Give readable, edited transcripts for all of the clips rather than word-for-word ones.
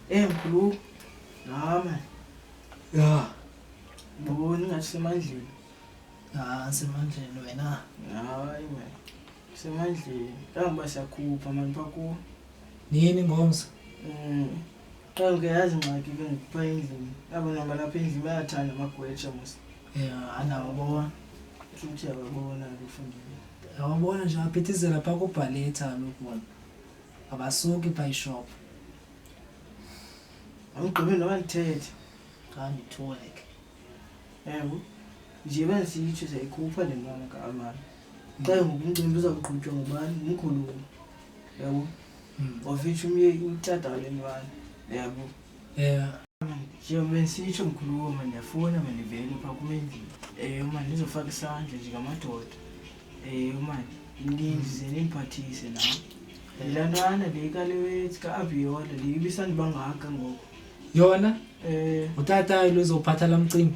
Mkhulu. Nama. Ya. Ngibona ngathi semandleni. Semandleni wena. Hayi man. Semandleni. Kangiba siyakhupha manje baku. Nini ngomza? Xa ngiyazi ngxaki ke ngikupha endlini. Yabo noma lapha endlini bayathanda amagwetsha mos. Ya, anawabona. Futhi yabona ukufundile. Awabona nje aphithizela pha kubhaletha lokubona. Abasuki pha ishop. Angigqibe noba ngithethe. Cha ngithole. Yebo. Nje bengisitsho seyikhupha le mama kaMamani. Xa ngokumcimbi uzawuqhutshwa ngubani? Ngumkhulu. Yabo. Ofisho umthatha le mama. Yabo. Nje bengisitsho mkhulu manje ndiyafuna manje vele pha kumendlini. Manje nizofaka isandla nje ngamadoda. Manje ngize nimphathise la. Ilantwana le kalewethi kaAbiola le ibisani bangaka ngoku. Yona? Utata uzophatha lamcimbi.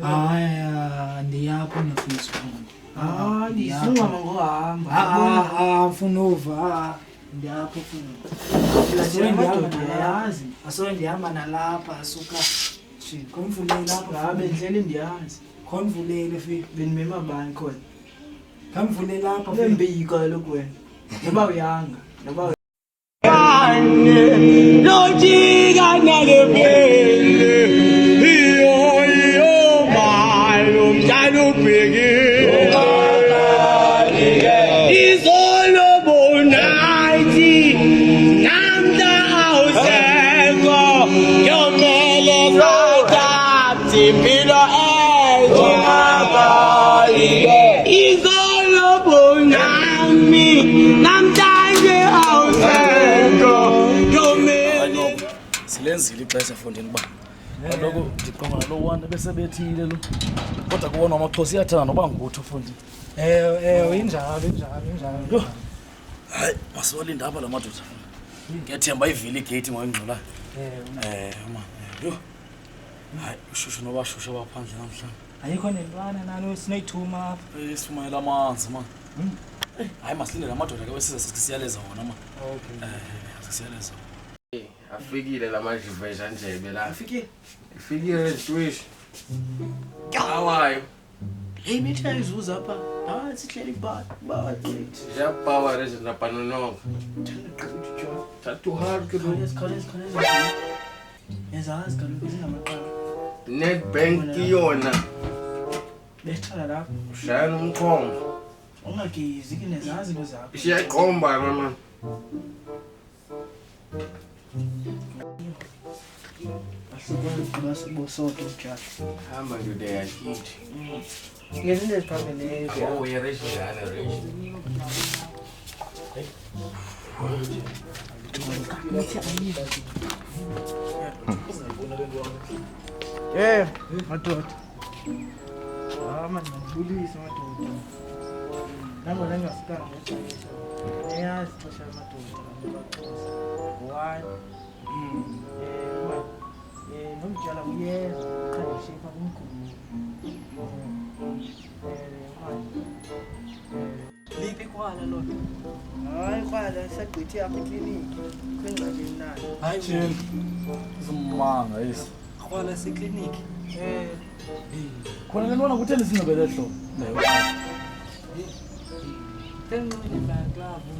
Hayi ndiyapho nafisa ukubona. Ndisungama ngohamba. Mfuna uva. Ndiyapho mfuna. Yazi. Aso ndihamba nalapha asuka. Konvulele lapha. Ngabe ndlele ndiyazi. Konvulele fika. Benimema bani khona. Kamvulele lapha fika. Lembika lokho wena. Noba uyanga, noba Lojika nalebele iyo malo mdalo bheke izolo bonathi namda awusengo yomele sathatha impilo izolo bonami namhlanje awusengo silenzile ixesha fondini ba kaloku ndiqonga lo one bese bethile lo kodwa kubona amaxhosa iyathanda noba ngutho fondini injalo. Yo hayi masiwalinda apha la madoda ngiyathemba ivile igate ngoyingxolayo man yo hayi ushushu noba shushu abaphandle namhlanje ayikho nentwana nalo sineyithuma apha sifumayela amanzi man hayi masilinde la madoda ke wesiza sisiyaleza wona man sisiyaleza afikile lamajivesha njebe la Ifikile Twish awayo hey mitha izuza apha sihleli ba ja power is na panonoka tatu hard ke khona yazazi kaloku zinamaqala net bank yona bethala lapho ushaya umkhombo ungagezi ke nezazi ngozapha isiyaqomba mama Basibosoto njalo. hamba ndoda yakithi Ngezinto eziphambene oh uyareshana resh madoda. Manje ngibulisa madoda. Nangona ngingasikanga ngexesha. Eyazi ixesha madoda ngabaxhosa. One. Nomjala uyeza uqhayishe pha kumkhulu. Liphi kwala lona? Hayi kwala sagqithi apha ekliniki. Kwingxaki nani? hayi Jim zimanga isi kwala sekliniki khona lentwana kutheni sinobele hlobo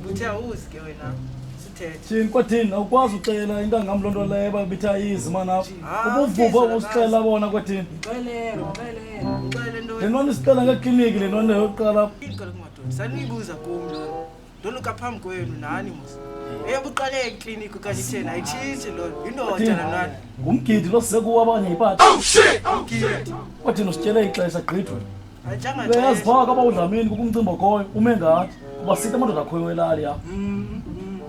Uthe awuzike wena. Sithethe. Jim kwathini awukwazi ucela into ngam lonto leyo babitha izima napho ubuvuva usicela bona kwathini Ucela into lentwana isicela ngekliniki lentwana yokuqala Ikolo kumadoda. Sanibuza kum lo. Ndoluka phambi kwenu nani mos. Eyabuqale ekliniki kanje thena ayitshitshi lo. Indoda nani? ngumgidi lo sisekuwa abanye iphathi Ngidi. kwathini usitshele ixesha gqithwe Ajanga beyaziphaka abawudlamini kukumcimbi okhoyo ume ngathi kuba sithi amadoda akhoyo elali ya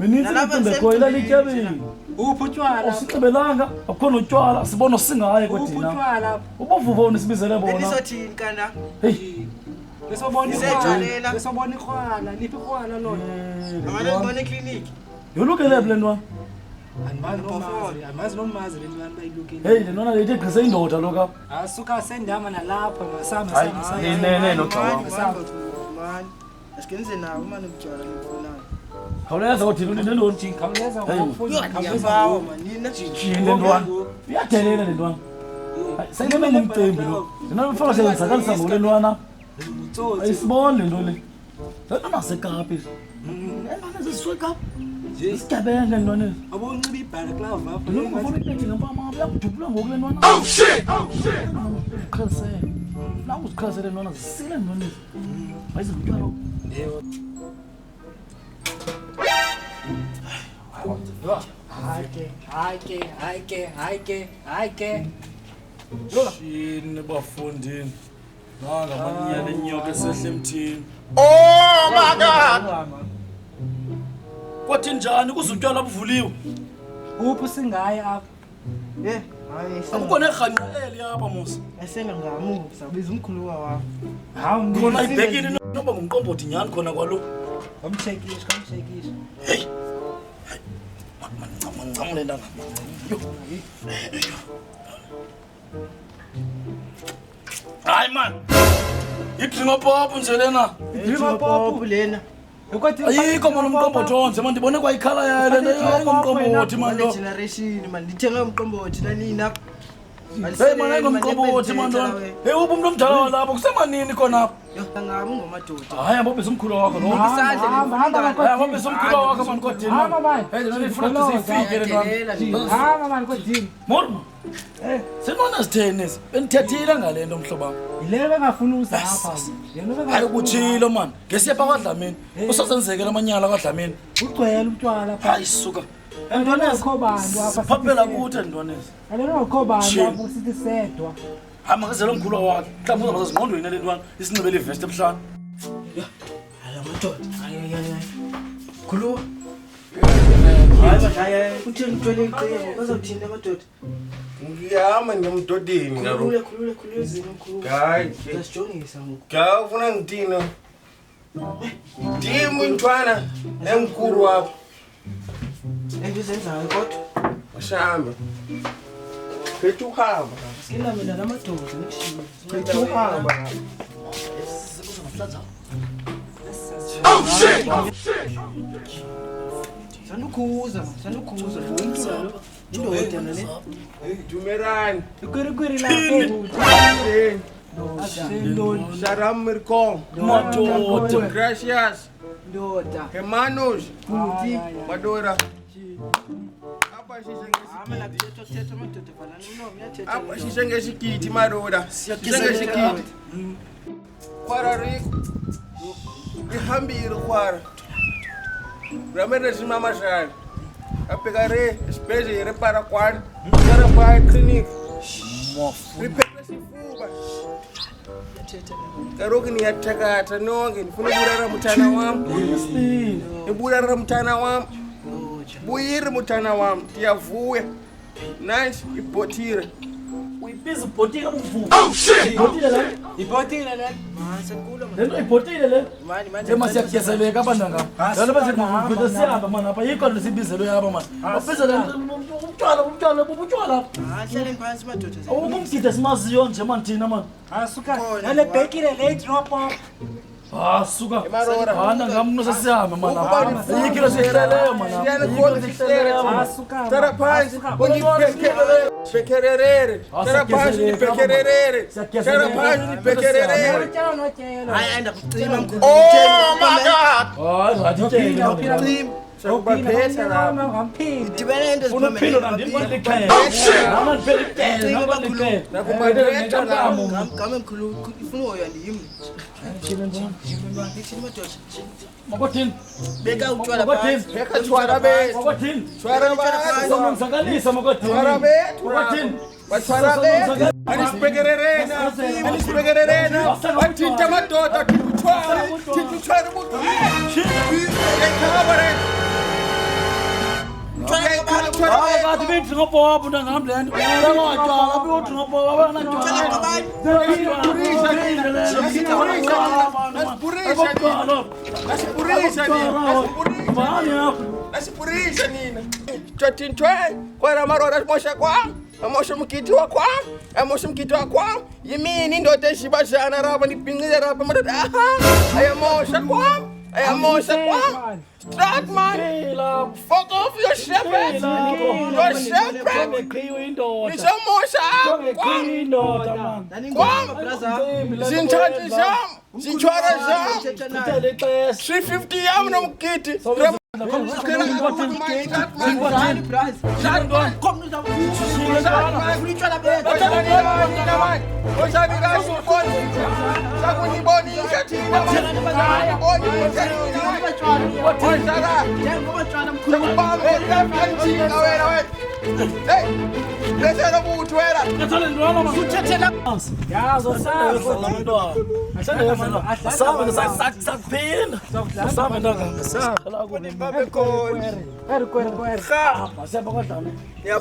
mininzi imicimbi ekhoyo ilali ityabile uphutywala usinxibelanga akukho notywala sibona singaye kwathina uphutywala ubuvuva unisibizele bona Benisothini kana? heyi besobona ikrwala liphi ikrwala lona Amane ngibone ekliniki. yolukelephi le ntwana amazi nomazi le ntwana bayilukile heyi le ntwana lethi egqise indoda loka asuka sendihamba nalapha hayi nene nogxa wam Man. Asikenze nawo manje ukutshwala ngifuna. khawuleza uthini ulinde ntoni khawuleza Ngiyabawa man nina. jile ntwana iyadelela le ntwana sengene ngumcimbi lo ndinamfaka seyenzakalisa ngole ntwana ayisiboni le nto le ntwana sekapi entwana zisiswe kapi isigebenga ntwana Abonxiba ibhala klava apha. ngifuna ikhethi ngempama uyakudubula ngoku le ntwana uziqhelisele nangu uziqhelisele ntwana zisile ntwana ezi ayizimntwana Hayke. shini bafundini nangamanyala enyoka esehle emthini Oh my God! kwathi njani kuzutywala buvuliwe Uphi singaye apha? Hayi akukho nerhanqeli apha musa esengamu sabiza umkhuluwa wakho. Hawu khona ibhekile noba ngumqombothi nyhani khona kwalo kamshekisha. heyi mancam le ntanga hayi man idringopopu nje lena Pop lena. ayikho mani umqombothi onje man ndibone kwayikhala yayo le nto ayingomqombothi man lo Generation man ndithenga umqombothi nanina. heyi man ayingomqombothi man lo heyi uphi umntu omdala walapho kusemanini khona apho Ngamu ngomadoda. hayi ambobisa umkhulu wakho lo ambobisa umkhulu wakho man kodini heyi ndona ndifuna siyifike le ntwana moro senona zitheni ezi bendithethile ngale nto mhlobam Yile bengafuna uzapha. hayi kutshilo mani ngesiyepha kwadlamini usazenzekela amanyala kwadlamini Ugcwele utshwala pha. hayi suka Akho bantu apha. phaphela kuthi ndonezi Akho bantu apha sithi sedwa. hayi makazele umkhulu wakhe mhlawumbi uzaba sezingqondweni le ntwana isinxibele ivesti ebuhlanu Hala madoda. Hayi. Khuluwa. Hayi uthini uthwele iqhego bazawuthini amadoda. Ngiyama ngiyamdodeni ngaro. Khulule izini mkhulu. Hayi. Zasijongisa ngoku. Ngiyafuna ngithini? Ndimi intwana enkulu wakho. Engizenzayo kodwa. Mashamba. Phethe uhamba. Sikina mina namadoda nekushiya. Phethe uhamba. Sanukhuza. Umntwana indoda nale. Dumerani. Ikwiri lapha. Sharam Mirkong. madoda Gracias. Ndoda. Hermanos. Madora. Apa sisengesikiti madoda. Sisengesikiti. Kwara riku. Ihambire kwara. Ramene simama shani. Apegare especie para kwani. Para kwa clinic. Ripepe sifuba. Karoki ni yatakata nonge nifuna burara mutana wam. Burara mutana wam. Buyiri mutana wam tiyavuya. Nice ipotira. uyibhiza ibhotika buvuvu Ibhotile le. le nto ibhotile le emasiyakugezeleka abantanga lalo bezibhede sihamba mani apha yikho nto sibizelwe yaba mani babizele bubutywala Hleleni phansi madoda. ubumgide simaziyo nje mani thina mani Asuka. Yale bhekile le drop off. suka Emarora. hana ngamno sesihamba mani apha yikho sihleleyo mani apha Asuka. Tara phansi uniphekelele. Pekerere. Tara phansi uniphekelele. Tara phansi uniphekelele. Utshela notyelo. Hayi enda kucima mkhulu. Oh my God. hayi ngathi Sokubaphetha lapha. Ngamphinda. Dibene into unophilo nandimaliqhela Nakubaphetha lapha. Ngame mkhulu ifuna uyoya ndiyimi. Ngithini madoda. makothini Beka utshwala phansi. Pheka tshwara bethu. makothini Tshwara bethu. uzonzakalisa makothini Tshwara bethu. makothini Batshwara bethu. Anisibekererena. Anisibekererena. Bathinta madoda. Tshwara. Tshwara buku. Ekhaba re. kati bendringopopo ntangamlento awatyala biyodringopopo Nasipurisha nina. Twatintwe. Kwara marora mosha kwam. Amosha mkiti wa kwam. Amosha mkiti wa kwam. Yimini ndote shibashana raba nipingile raba madada. Ayamosha kwam. Ayamosha kwam. Start man. Fuck off your shepherd. Your shepherd. Nizamosha kwam. Kwam. Zinthathi zam. Zintshwara zam. 350 yam nomgidi.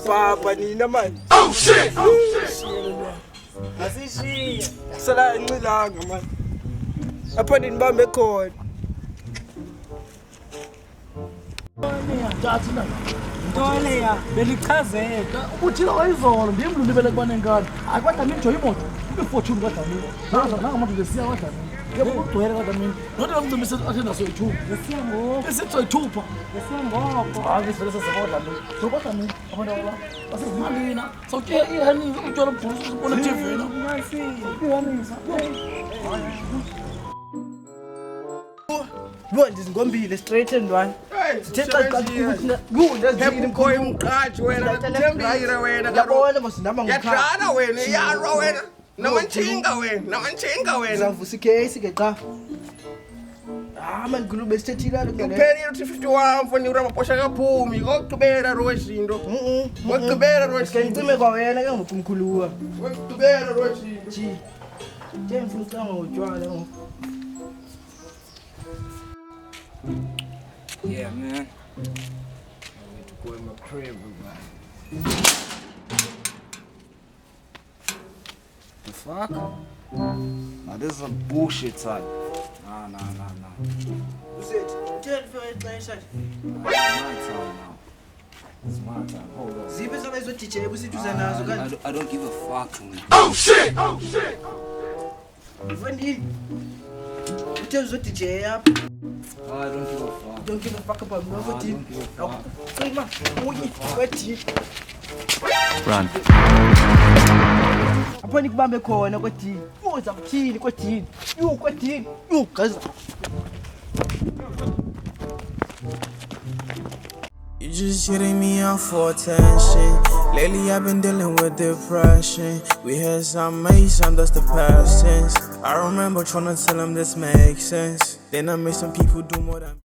Papa nina man. Oh shit! Asishiya. Sala incilanga man. Apha ndinibambe khona. Ntoleya belichazeka ubuthile wayizolo ndim lulibele kubane nkani akwadamini nje imoto ube fortune kadamini nanga manje lesiya kadamini yebo kugcwele kadamini nothi ngimcimisa athenda soyithupa lesiya ngoku esithi soyithupa lesiya ngoku akuvele sesakwadamini sokodamini abantu aba basezimalini sawuthe ihanisa utshwala ubhurusu ubona TV ihanisa Lo ndizingombile straight and one. Sithetha Mkhoyi mqhathi wena. Thembile wena. Yabona mosindaba ngokha. Yadala wena, iyalwa wena. Namantshinga wena. Zavusa icase ke xa. Man ngilube sithethile lo ngene. Uphelile 351 mfoni uramasha kaphumi. Kokugqibela rozinto. Kokugqibela rozinto. Ngicime kwa wena ke ngokumkhuluwa. Kokugqibela rozinto. Ji. Nje ngifuna ucanga ngotshwala ngo. Yeah, man. I need to go in my crib, man. The fuck? Now this is some bullshit, son. Nah. Usethi, tell for ixesha. It's my time now. It's my time. Hold on. Zibe zona izo DJ ebusithi uza nazo kanti. I don't give a fuck, man. Oh shit! Ufandini. Uthe uzo DJ yapha. I don't give a fuck. Don't give a fuck about me. I What don't give a fuck. Cima, uyi, kwethi. Run. Apho nikubambe khona kwethi. Uza kuthini kwethi? Kwethi. Gaza. You just hitting me up for attention. Lately I've been dealing with depression. We had some made some, that's the past tense. I remember trying to tell them this makes sense. Then I made some people do more than